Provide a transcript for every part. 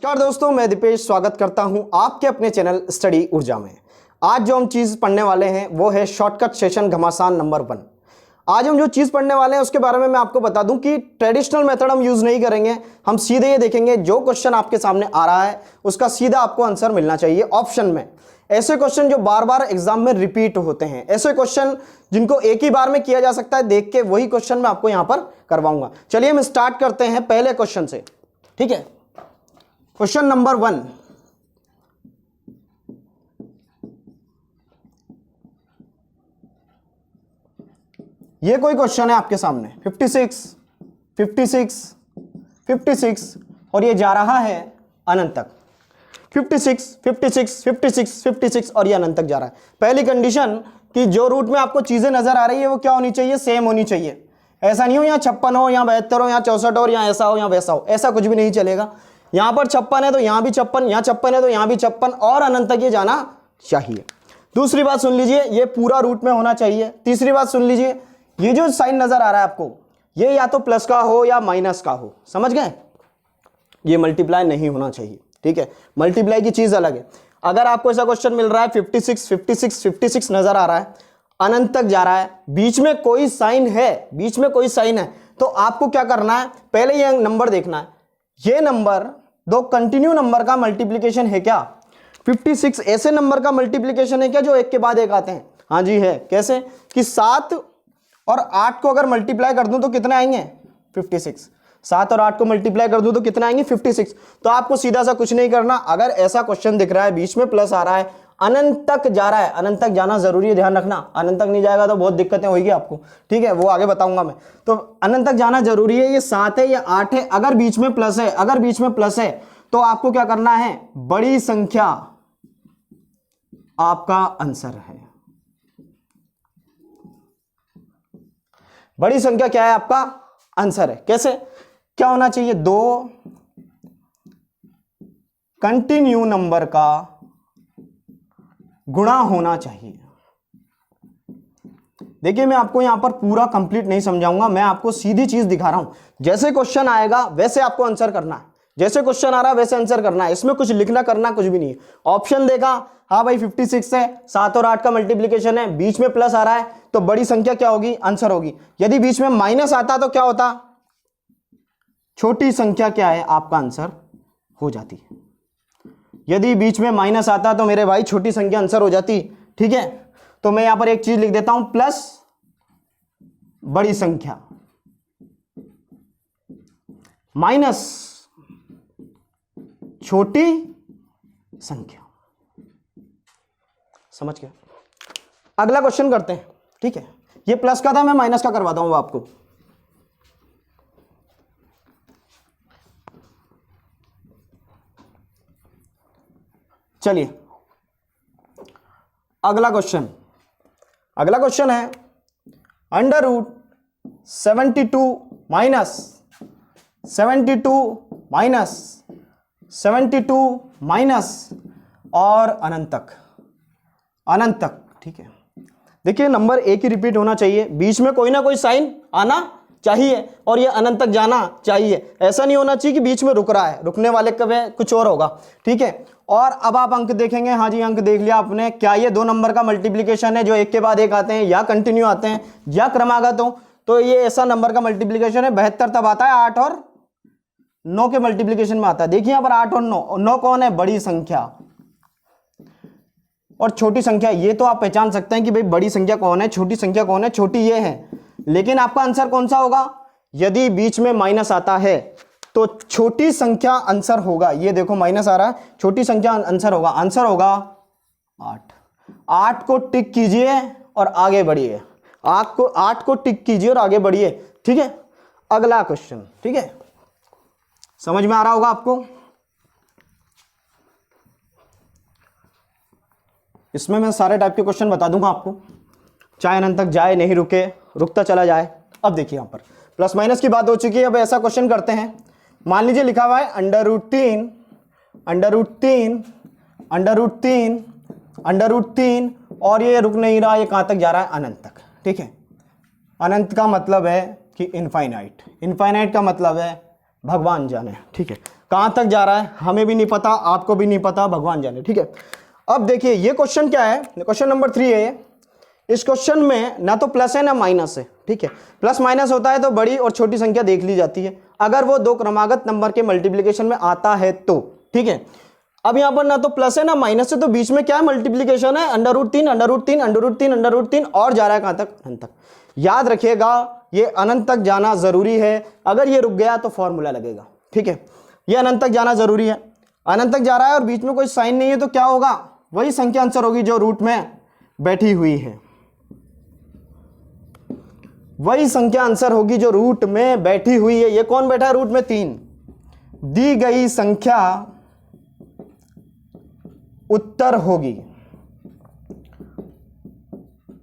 नमस्कार दोस्तों, मैं दीपेश स्वागत करता हूं आपके अपने चैनल स्टडी ऊर्जा में। आज जो हम चीज़ पढ़ने वाले हैं वो है शॉर्टकट सेशन घमासान नंबर 1। आज हम जो चीज़ पढ़ने वाले हैं उसके बारे में मैं आपको बता दूं कि ट्रेडिशनल मेथड हम यूज़ नहीं करेंगे। हम सीधे ये देखेंगे जो क्वेश्चन आपके सामने आ रहा है उसका सीधा आपको आंसर मिलना चाहिए ऑप्शन में। ऐसे क्वेश्चन जो बार बार एग्जाम में रिपीट होते हैं, ऐसे क्वेश्चन जिनको एक ही बार में किया जा सकता है देख के, वही क्वेश्चन मैं आपको यहाँ पर करवाऊंगा। चलिए हम स्टार्ट करते हैं पहले क्वेश्चन से। ठीक है, क्वेश्चन नंबर 1। ये कोई क्वेश्चन है आपके सामने 56, 56, 56 और ये जा रहा है अनंत तक। 56, 56, 56, 56 और ये अनंत तक जा रहा है। पहली कंडीशन कि जो रूट में आपको चीजें नजर आ रही है वो क्या होनी चाहिए, सेम होनी चाहिए। ऐसा नहीं हो यहाँ 56 हो, यहाँ 72 हो, यहाँ 64 हो, यहाँ ऐसा हो, यहाँ वैसा हो, ऐसा कुछ भी नहीं चलेगा। यहाँ पर 56 है तो यहाँ भी 56, यहाँ 56 है तो यहाँ भी 56 और अनंत तक ये जाना चाहिए। दूसरी बात सुन लीजिए, ये पूरा रूट में होना चाहिए। तीसरी बात सुन लीजिए, ये जो साइन नजर आ रहा है आपको, ये या तो प्लस का हो या माइनस का हो, समझ गए। ये मल्टीप्लाई नहीं होना चाहिए। ठीक है, मल्टीप्लाई की चीज अलग है। अगर आपको ऐसा क्वेश्चन मिल रहा है 56, 56, 56 नजर आ रहा है, अनंत तक जा रहा है, बीच में कोई साइन है, बीच में कोई साइन है, तो आपको क्या करना है, पहले ये नंबर देखना है। ये नंबर दो कंटिन्यू नंबर का मल्टीप्लीकेशन है क्या? 56 ऐसे नंबर का मल्टीप्लीकेशन है क्या जो एक के बाद एक आते हैं? हाँ जी है। कैसे कि 7 और 8 को अगर मल्टीप्लाई कर दूं तो कितने आएंगे? 56। 7 और 8 को मल्टीप्लाई कर दूं तो कितना आएंगे? 56। तो आपको सीधा सा कुछ नहीं करना। अगर ऐसा क्वेश्चन दिख रहा है, बीच में प्लस आ रहा है, अनंत तक जा रहा है, अनंत तक जाना जरूरी है, ध्यान रखना। अनंत तक नहीं जाएगा तो बहुत दिक्कतें होगी आपको। ठीक है, वो आगे बताऊंगा मैं। तो अनंत तक जाना जरूरी है। ये 7 है या 8 है, अगर बीच में प्लस है, अगर बीच में प्लस है तो आपको क्या करना है, बड़ी संख्या आपका आंसर है। बड़ी संख्या क्या है? आपका आंसर है। कैसे? क्या होना चाहिए? 2 कंटिन्यू नंबर का गुणा होना चाहिए। देखिए, मैं आपको यहां पर पूरा कंप्लीट नहीं समझाऊंगा, मैं आपको सीधी चीज दिखा रहा हूं। जैसे क्वेश्चन आएगा वैसे आपको आंसर करना है, जैसे क्वेश्चन आ रहा है वैसे आंसर करना है। इसमें कुछ लिखना करना कुछ भी नहीं है। ऑप्शन देखा, हाँ भाई 56 है, 7 और 8 का मल्टीप्लीकेशन है, बीच में प्लस आ रहा है तो बड़ी संख्या क्या होगी? आंसर होगी। यदि बीच में माइनस आता तो क्या होता? छोटी संख्या क्या है? आपका आंसर हो जाती है। यदि बीच में माइनस आता तो मेरे भाई छोटी संख्या आंसर हो जाती। ठीक है, तो मैं यहां पर एक चीज लिख देता हूं, प्लस बड़ी संख्या माइनस छोटी संख्या। समझ गए? अगला क्वेश्चन करते हैं। ठीक है, ये प्लस का था, मैं माइनस का करवाता हूं आपको। चलिए अगला क्वेश्चन है अंडर रूट 72 माइनस 72 माइनस और अनंत तक। ठीक है, देखिए नंबर एक ही रिपीट होना चाहिए, बीच में कोई ना कोई साइन आना चाहिए और ये अनंत तक जाना चाहिए। ऐसा नहीं होना चाहिए कि बीच में रुक रहा है, रुकने वाले कभी कुछ और होगा। ठीक है, और अब आप अंक देखेंगे। हाँ जी, अंक देख लिया आपने। क्या ये 2 नंबर का मल्टीप्लीकेशन है जो एक के बाद एक आते हैं, या कंटिन्यू आते हैं, या क्रमागत हो? तो ये ऐसा नंबर का मल्टीप्लीकेशन है। 72 तब आता है 8 और 9 के मल्टीप्लीकेशन में आता है। देखिए यहां पर 8 और 9 कौन है? बड़ी संख्या और छोटी संख्या। ये तो आप पहचान सकते हैं कि भाई बड़ी संख्या कौन है, छोटी संख्या कौन है। छोटी ये है, लेकिन आपका आंसर कौन सा होगा? यदि बीच में माइनस आता है तो छोटी संख्या आंसर होगा। ये देखो माइनस आ रहा है, छोटी संख्या आंसर होगा। आंसर होगा 8। 8 को टिक कीजिए और आगे बढ़िए। 8 को टिक कीजिए और आगे बढ़िए। ठीक है, अगला क्वेश्चन। ठीक है, समझ में आ रहा होगा आपको। इसमें मैं सारे टाइप के क्वेश्चन बता दूंगा आपको, चाहे अनंत तक जाए, नहीं रुके, रुकता चला जाए। अब देखिए यहां पर प्लस माइनस की बात हो चुकी है। अब ऐसा क्वेश्चन करते हैं। मान लीजिए लिखा हुआ है अंडर रूट 3 और ये रुक नहीं रहा, ये कहां तक जा रहा है? अनंत तक। ठीक है, अनंत का मतलब है कि इनफाइनाइट, इनफाइनाइट का मतलब है भगवान जाने। ठीक है, कहां तक जा रहा है हमें भी नहीं पता, आपको भी नहीं पता, भगवान जाने। ठीक है, अब देखिए ये क्वेश्चन क्या है, क्वेश्चन नंबर 3 है ये। इस क्वेश्चन में ना तो प्लस है ना माइनस है। ठीक है, प्लस माइनस होता है तो बड़ी और छोटी संख्या देख ली जाती है, अगर वो दो क्रमागत नंबर के मल्टीप्लिकेशन में आता है तो। ठीक है, अब यहां पर ना तो प्लस है ना माइनस है, तो बीच में क्या है, मल्टीप्लिकेशन है, √3 √3 √3 √3 और जा रहा है कहां तक, अनंत तक। याद रखिएगा ये अनंत तक जाना जरूरी है, अगर ये रुक गया तो फॉर्मूला लगेगा। ठीक है, ये अनंत तक जाना जरूरी है, अनंत तक जा रहा है और बीच में कोई साइन नहीं है तो क्या होगा, वही संख्या आंसर होगी जो रूट में बैठी हुई है, वही संख्या आंसर होगी जो रूट में बैठी हुई है। ये कौन बैठा है रूट में, 3। दी गई संख्या उत्तर होगी।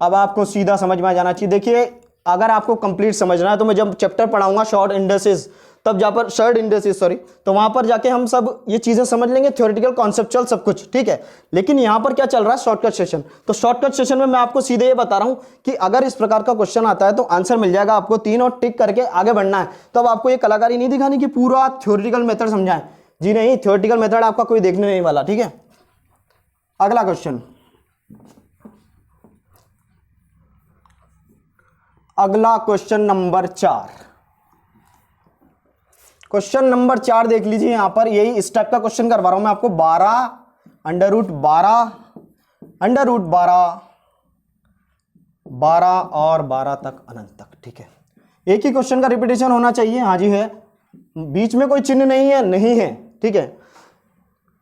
अब आपको सीधा समझ में आ जाना चाहिए। देखिए अगर आपको कंप्लीट समझना है तो मैं जब चैप्टर पढ़ाऊंगा शॉर्ट इंडेक्सेस, तब जहां पर शॉर्ट इंडेक्सेस सॉरी, तो वहां पर जाके हम सब ये चीजें समझ लेंगे, थ्योरेटिकल कॉन्सेप्चुअल सब कुछ। ठीक है, लेकिन यहां पर क्या चल रहा है, शॉर्टकट सेशन। तो शॉर्टकट सेशन में मैं आपको सीधे ये बता रहा हूं कि अगर इस प्रकार का क्वेश्चन आता है तो आंसर मिल जाएगा आपको 3 और टिक करके आगे बढ़ना है। तो अब आपको ये कलाकारी नहीं दिखानी कि पूरा थ्योरेटिकल मेथड समझाएं, जी नहीं, थ्योरेटिकल मेथड आपका कोई देखने नहीं वाला। ठीक है, अगला क्वेश्चन, अगला क्वेश्चन नंबर 4। क्वेश्चन नंबर 4 देख लीजिए, यहां पर यही इस टाइप का क्वेश्चन करवा रहा हूं मैं आपको। 12 √12 √12 12 और 12 तक अनंत तक। ठीक है, एक ही क्वेश्चन का रिपीटेशन होना चाहिए। हाँ जी है, बीच में कोई चिन्ह नहीं है, नहीं है। ठीक है,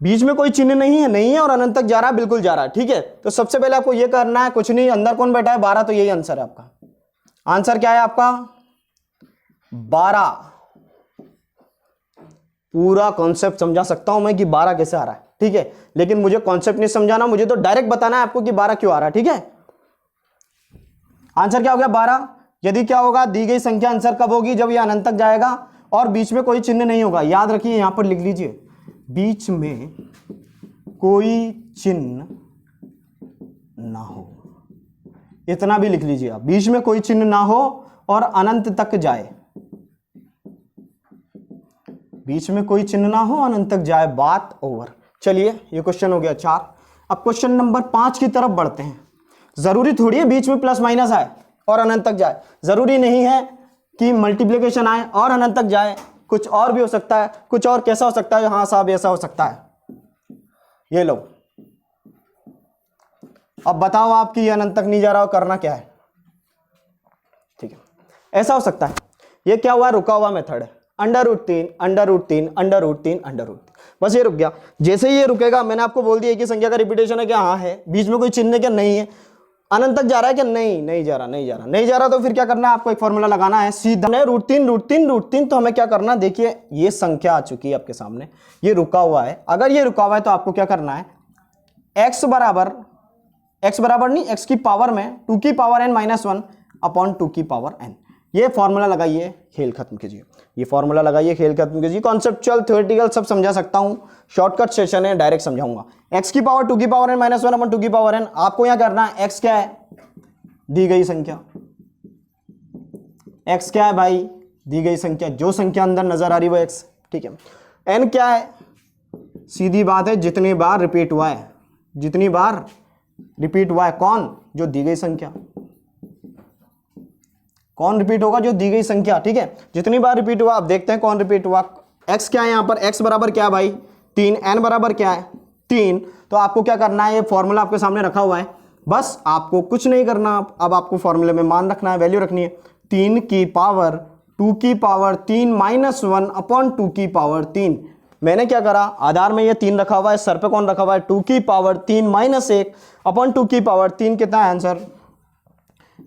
बीच में कोई चिन्ह नहीं है, नहीं है, और अनंत तक जा रहा है, बिल्कुल जा रहा है। ठीक है, तो सबसे पहले आपको ये करना है, कुछ नहीं, अंदर कौन बैठा है, 12, तो यही आंसर है आपका। आंसर क्या है आपका, 12। पूरा कॉन्सेप्ट समझा सकता हूं मैं कि 12 कैसे आ रहा है। ठीक है, लेकिन मुझे कॉन्सेप्ट नहीं समझाना, मुझे तो डायरेक्ट बताना है आपको कि 12 क्यों आ रहा है। ठीक है, आंसर क्या हो गया, 12। यदि क्या होगा, दी गई संख्या आंसर कब होगी, जब यह अनंत तक जाएगा और बीच में कोई चिन्ह नहीं होगा। याद रखिए, यहां पर लिख लीजिए, बीच में कोई चिन्ह ना हो, इतना भी लिख लीजिए आप, बीच में कोई चिन्ह ना हो और अनंत तक जाए, बीच में कोई चिन्ह ना हो, अनंत तक जाए, बात ओवर। चलिए ये क्वेश्चन हो गया 4। अब क्वेश्चन नंबर 5 की तरफ बढ़ते हैं। जरूरी थोड़ी है बीच में प्लस माइनस आए और अनंत तक जाए, जरूरी नहीं है कि मल्टीप्लिकेशन आए और अनंत तक जाए, कुछ और भी हो सकता है। कुछ और कैसा हो सकता है, हाँ साहब ऐसा हो सकता है, ये लो। अब बताओ आप कि ये अनंत तक नहीं जा रहा हो, करना क्या है। ठीक है, ऐसा हो सकता है, ये क्या हुआ, रुका हुआ मेथड है, √3 √3 √3 √3, बस ये रुक गया। जैसे ही ये रुकेगा, मैंने आपको बोल दिया कि संख्या का रिपीटेशन है क्या, हाँ है, बीच में कोई चिन्ह क्या, नहीं है, अनंत तक जा रहा है क्या, नहीं, नहीं जा रहा, नहीं जा रहा, नहीं जा रहा, तो फिर क्या करना है, आपको एक फॉर्मूला लगाना है सीधा, √3 √3 √3। तो हमें क्या करना है, देखिए ये संख्या आ चुकी है आपके सामने, ये रुका हुआ है। अगर ये रुका हुआ है तो आपको क्या करना है, x बराबर नहीं, x की पावर में 2 की पावर n -1 अपॉन 2 की पावर n, ये फॉर्मूला लगाइए, खेल खत्म कीजिए। ये फॉर्मूला लगाइए, खेल खत्म कीजिए। कॉन्सेप्चुअल थ्योरेटिकल सब समझा सकता हूं, शॉर्टकट सेशन है, डायरेक्ट समझाऊंगा। x की पावर 2 की पावर n -1 अपॉन 2 की पावर n, आपको यहां करना है, x क्या है, दी गई संख्या, x क्या है भाई, दी गई संख्या, जो संख्या अंदर नजर आ रही है वो x। ठीक है, n क्या है, सीधी बात है, जितनी बार रिपीट हुआ है, जितनी बार रिपीट हुआ है, कौन, जो दी गई संख्या, कौन रिपीट होगा, जो दी गई संख्या। ठीक है, जितनी बार रिपीट हुआ, अब देखते हैं कौन रिपीट हुआ। x क्या है यहां पर, x बराबर क्या है भाई, 3, n बराबर क्या है, 3। तो आपको क्या करना है, ये फॉर्मूला आपके सामने रखा हुआ है, बस आपको कुछ नहीं करना। अब आपको फॉर्मूले में मान रखना है, वैल्यू रखनी है, 3 की पावर 2 की पावर 3 -1 अपॉन 2 की पावर 3। मैंने क्या करा, आधार में ये 3 रखा हुआ है, सर पे कौन रखा हुआ है, 2 की पावर 3 -1 अपॉन 2 की पावर 3, कितना है आंसर,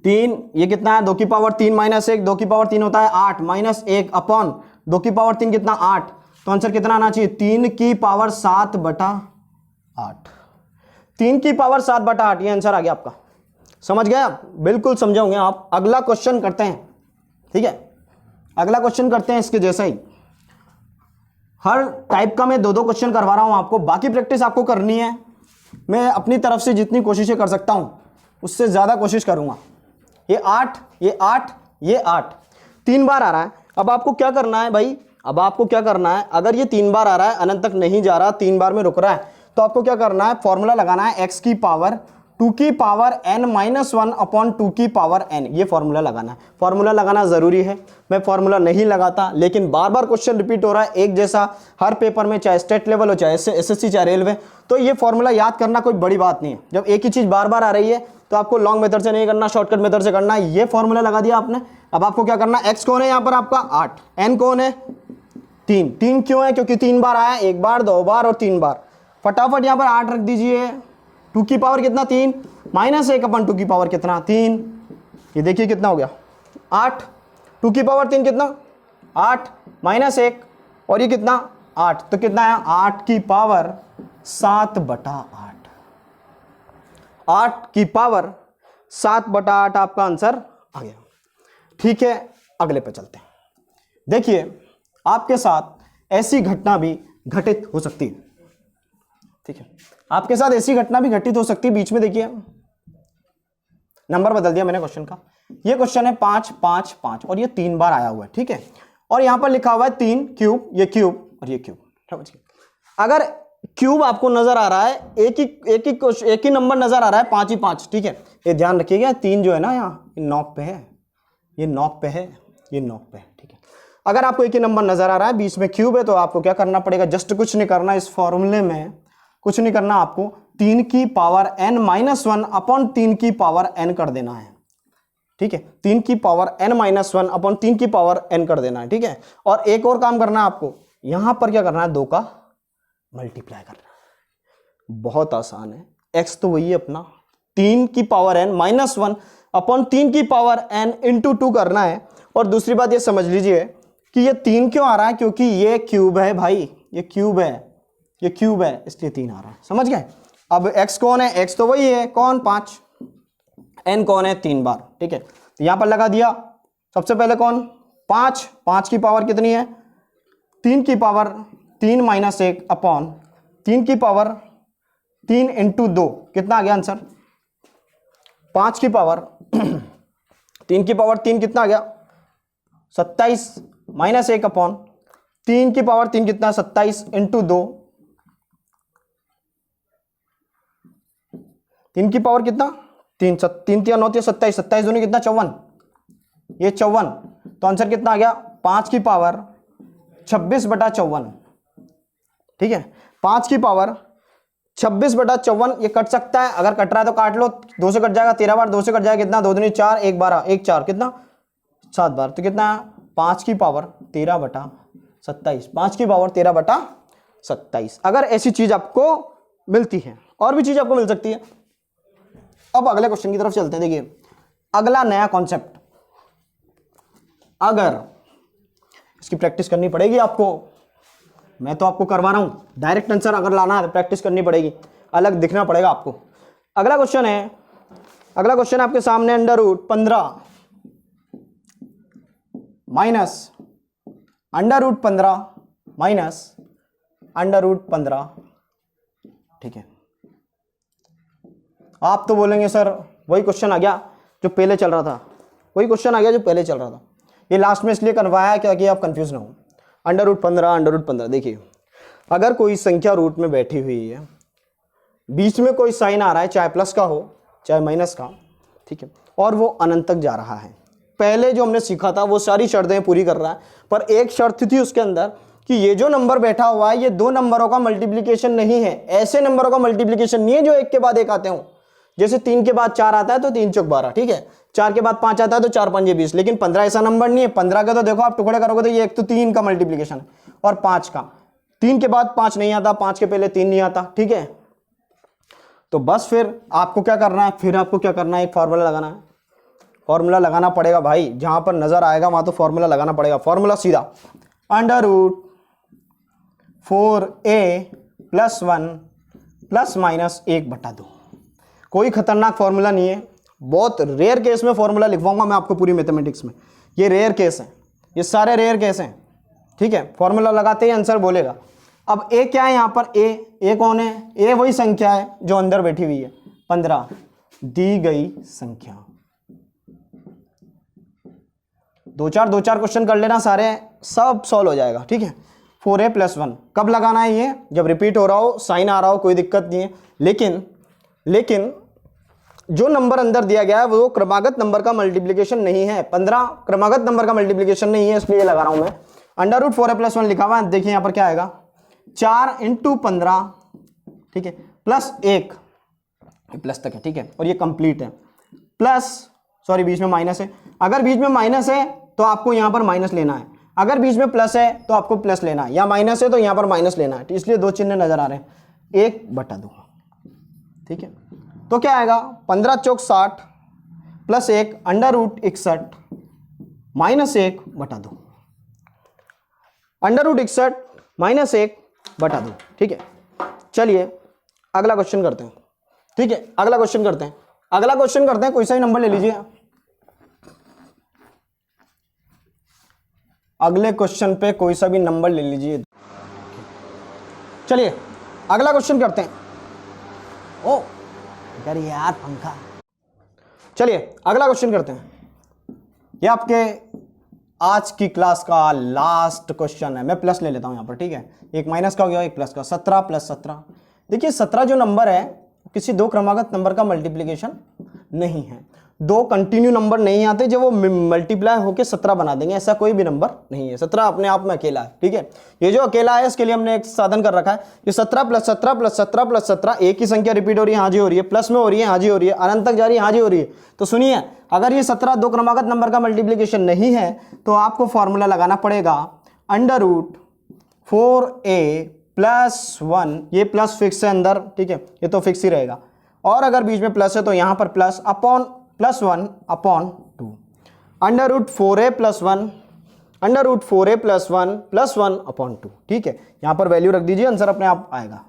3। ये कितना है, 2 की पावर 3 -1, 2 की पावर 3 होता है 8, -1 अपॉन 2 की पावर 3 कितना, 8। तो आंसर कितना आना चाहिए, 3 की पावर 7/8, 3 की पावर 7/8, ये आंसर आ गया आपका। समझ गया, बिल्कुल समझाओगे आप। अगला क्वेश्चन करते हैं। ठीक है, अगला क्वेश्चन करते हैं इसके जैसा ही। हर टाइप का मैं 2-2 क्वेश्चन करवा रहा हूं आपको, बाकी प्रैक्टिस आपको करनी है। मैं अपनी तरफ से जितनी कोशिशें कर सकता हूं उससे ज्यादा कोशिश करूंगा। ये 8, ये 8, ये 8, 3 बार आ रहा है। अब आपको क्या करना है भाई, अब आपको क्या करना है, अगर ये 3 बार आ रहा है, अनंत तक नहीं जा रहा, 3 बार में रुक रहा है, तो आपको क्या करना है, फॉर्मूला लगाना है x की पावर 2 की पावर n माइनस 1 अपॉन 2 की पावर n, ये फॉर्मूला लगाना है। फॉर्मूला लगाना जरूरी है, मैं फॉर्मूला नहीं लगाता, लेकिन बार बार क्वेश्चन रिपीट हो रहा है एक जैसा हर पेपर में, चाहे स्टेट लेवल हो, चाहे एसएससी, चाहे रेलवे, तो ये फॉर्मूला याद करना कोई बड़ी बात नहीं है। जब एक ही चीज बार बार आ रही है तो आपको लॉन्ग मेथड से नहीं करना, शॉर्टकट मेथड से करना है। ये फॉर्मूला लगा दिया आपने। अब आपको क्या करना है, x कौन है यहाँ पर आपका 8, n कौन है 3, 3 क्यों है, क्योंकि 3 बार आया, 1 बार 2 बार और 3 बार। फटाफट यहाँ पर 8 रख दीजिए, 2 की पावर कितना 3 माइनस 1 अपन 2 की पावर कितना 3, ये देखिए कितना हो गया 8, 2 की पावर 3 कितना 8 माइनस 1 और ये कितना 8, तो कितना है 8 की पावर 7/8, 8 की पावर 7/8 आपका आंसर आ गया। ठीक है, अगले पे चलते हैं। देखिए आपके साथ ऐसी घटना भी घटित हो सकती है, ठीक है, आपके साथ ऐसी घटना भी घटित हो सकती है। बीच में देखिए नंबर बदल दिया मैंने क्वेश्चन का, ये क्वेश्चन है 5 5 5 और ये 3 बार आया हुआ है, ठीक है, और यहां पर लिखा हुआ है 3 क्यूब, ये क्यूब और ये क्यूब, समझ गए। अगर क्यूब आपको नजर आ रहा है, एक ही नंबर नजर आ रहा है 5 ही 5, ठीक है, ये ध्यान रखिएगा, 3 जो है ना यहाँ नॉक पे है, ये नॉक पे है, ये नॉक पे है, ठीक है। अगर आपको एक ही नंबर नजर आ रहा है, बीच में क्यूब है, तो आपको क्या करना पड़ेगा, जस्ट कुछ नहीं करना, इस फॉर्मूले में कुछ नहीं करना, आपको 3 की पावर n माइनस 1 अपॉन 3 की पावर n कर देना है, ठीक है, 3 की पावर n माइनस 1 अपॉन 3 की पावर n कर देना है, ठीक है। और एक और काम करना है आपको, यहां पर क्या करना है, 2 का मल्टीप्लाई करना है, बहुत आसान है। x तो वही है अपना 3 की पावर n माइनस 1 अपॉन 3 की पावर n इंटू 2 करना है। और दूसरी बात ये समझ लीजिए कि ये 3 क्यों आ रहा है, क्योंकि ये क्यूब है भाई, ये क्यूब है, ये क्यूब है, इसलिए 3 आ रहा है, समझ गए। अब x कौन है, x तो वही है कौन 5, n कौन है 3 बार, ठीक है, तो यहां पर लगा दिया। सबसे पहले कौन 5, 5 की पावर कितनी है 3 की पावर 3 माइनस 1 अपॉन 3 की पावर 3 इंटू 2, कितना आ गया आंसर 5 की पावर 3 की पावर 3 कितना आ गया 27 माइनस 1 अपॉन 3 की पावर 3 कितना 27 इंटू 2, 3 की पावर कितना 3 3 3 9 27, 27 दूनी कितना 54, ये 54, तो आंसर कितना आ गया 5 की पावर 26/54, ठीक है, 5 की पावर 26/54। ये कट सकता है, अगर कट रहा है तो काट लो, 2 से कट जाएगा, 13 बार 2 से कट जाएगा, कितना 2 दूनी 4, 1 12 1 4, कितना 7 बार, तो कितना 5 की पावर 13/27, 5 की पावर 13/27। अगर ऐसी चीज आपको मिलती है, और भी चीज आपको मिल सकती है। अब अगले क्वेश्चन की तरफ चलते हैं। देखिए अगला नया कॉन्सेप्ट, अगर इसकी प्रैक्टिस करनी पड़ेगी आपको, मैं तो आपको करवा रहा हूं, डायरेक्ट आंसर अगर लाना है तो प्रैक्टिस करनी पड़ेगी, अलग दिखना पड़ेगा आपको। अगला क्वेश्चन है, अगला क्वेश्चन आपके सामने √15 माइनस √15 माइनस √15, ठीक है। आप तो बोलेंगे सर वही क्वेश्चन आ गया जो पहले चल रहा था, वही क्वेश्चन आ गया जो पहले चल रहा था, ये लास्ट में इसलिए करवाया क्या कि आप कंफ्यूज ना हो। √15 देखिए, अगर कोई संख्या रूट में बैठी हुई है, बीच में कोई साइन आ रहा है, चाहे प्लस का हो चाहे माइनस का, ठीक है, और वो अनंत तक जा रहा है, पहले जो हमने सीखा था वो सारी शर्तें पूरी कर रहा है, पर एक शर्त थी उसके अंदर कि ये जो नंबर बैठा हुआ है ये 2 नंबरों का मल्टीप्लिकेशन नहीं है, ऐसे नंबरों का मल्टीप्लिकेशन नहीं है जो एक के बाद एक आते हो, जैसे 3 के बाद 4 आता है तो 3 चौक 12, ठीक है, 4 के बाद 5 आता है तो 4 5 20, लेकिन 15 ऐसा नंबर नहीं है। 15 का तो देखो आप टुकड़े करोगे तो ये एक तो 3 का मल्टीप्लिकेशन है, और 5 का, 3 के बाद 5 नहीं आता, 5 के पहले 3 नहीं आता, ठीक है। तो बस फिर आपको क्या करना है, फिर आपको क्या करना है, एक फॉर्मूला लगाना है, फॉर्मूला लगाना पड़ेगा भाई, जहां पर नजर आएगा वहां तो फॉर्मूला लगाना पड़ेगा। फॉर्मूला सीधा √4a + 1 ± 1/2, कोई खतरनाक फॉर्मूला नहीं है, बहुत रेयर केस में फॉर्मूला लिखवाऊंगा मैं आपको पूरी मैथमेटिक्स में, ये रेयर केस है, ये सारे रेयर केस हैं, ठीक है। फॉर्मूला लगाते ही आंसर बोलेगा। अब ए क्या है यहाँ पर, ए कौन है, ए वही संख्या है जो अंदर बैठी हुई है 15, दी गई संख्या दो चार क्वेश्चन कर लेना, सारे सब सॉल्व हो जाएगा, ठीक है। 4a + 1 कब लगाना है? ये जब रिपीट हो रहा हो, साइन आ रहा हो, कोई दिक्कत नहीं है। लेकिन जो नंबर अंदर दिया गया है वो क्रमागत नंबर का मल्टीप्लिकेशन नहीं है, 15 क्रमागत नंबर का मल्टीप्लिकेशन नहीं है, इसलिए लगा रहा हूं मैं। √4a + 1 लिखा हुआ है, देखिए यहां पर क्या आएगा, 4 × 15, ठीक है, +1 प्लस तक है, ठीक है, और ये कंप्लीट है। प्लस, सॉरी बीच में माइनस है, अगर बीच में माइनस है तो आपको यहां पर माइनस लेना है, अगर बीच में प्लस है तो आपको प्लस लेना है, या माइनस है तो यहां पर माइनस लेना है, इसलिए दो चिन्ह नजर आ रहे हैं, 1/2, ठीक है। तो क्या आएगा, 15 × 4 = 60 + 1 √61 -1/2, √61 -1/2, ठीक है। चलिए अगला क्वेश्चन करते हैं, ठीक है, अगला क्वेश्चन करते हैं, कोई सा ही नंबर ले लीजिए। अगले क्वेश्चन पे कोई सा भी नंबर ले लीजिए। चलिए अगला क्वेश्चन करते हैं। ओ यार पंखा। चलिए अगला क्वेश्चन करते हैं, ये आपके आज की क्लास का लास्ट क्वेश्चन है। मैं प्लस ले लेता हूं यहां पर, ठीक है, एक माइनस का हो गया, एक प्लस का, 17 + 17। देखिए 17 जो नंबर है किसी दो क्रमागत नंबर का मल्टीप्लिकेशन नहीं है, दो कंटिन्यू नंबर नहीं आते जो वो मल्टीप्लाई होकर 17 बना देंगे, ऐसा कोई भी नंबर नहीं है। 17 अपने आप में अकेला है, ठीक है। ये जो अकेला है इसके लिए हमने एक साधन कर रखा है, ये 17 + 17 + 17 + 17, एक ही संख्या रिपीट हो रही है, हाजी हो रही है, प्लस में हो रही है, हाजी हो रही है, अनंत तक जा रही है, हाजी हो रही है। तो सुनिए, अगर ये 17 दो क्रमागत नंबर का मल्टीप्लिकेशन नहीं है तो आपको फॉर्मूला लगाना पड़ेगा √4a + 1, ये प्लस फिक्स है अंदर, ठीक है, ये तो फिक्स ही रहेगा, और अगर बीच में प्लस है तो यहां पर प्लस +1/2 √4a + 1 √4a + 1 + 1/2, ठीक है। यहां पर वैल्यू रख दीजिए, आंसर अपने आप आएगा।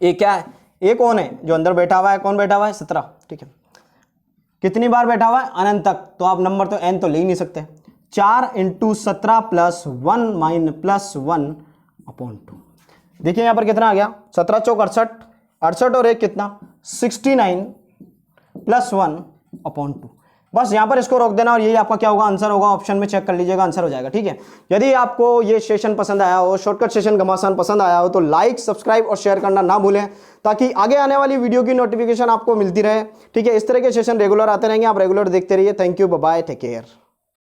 ये क्या है, ये कौन है जो अंदर बैठा हुआ है, कौन बैठा हुआ है, 17, ठीक है। कितनी बार बैठा हुआ है, अनंत तक, तो आप नंबर तो n तो ले ही नहीं सकते। 4 × 17 + 1 + 1/2, देखिए यहां पर कितना आ गया, 17 × 4 = 68, 68 और 1 कितना, 69 + 1/2। बस यहां पर इसको रोक देना और यही आपका क्या होगा, आंसर होगा। ऑप्शन में चेक कर लीजिएगा, आंसर हो जाएगा, ठीक है। यदि आपको ये सेशन पसंद आया हो, शॉर्टकट सेशन घमासान पसंद आया हो, तो लाइक, सब्सक्राइब और शेयर करना ना भूलें, ताकि आगे आने वाली वीडियो की नोटिफिकेशन आपको मिलती रहे, ठीक है। इस तरह के सेशन रेगुलर आते रहेंगे, आप रेगुलर देखते रहिए। Thank you, bye bye, take care.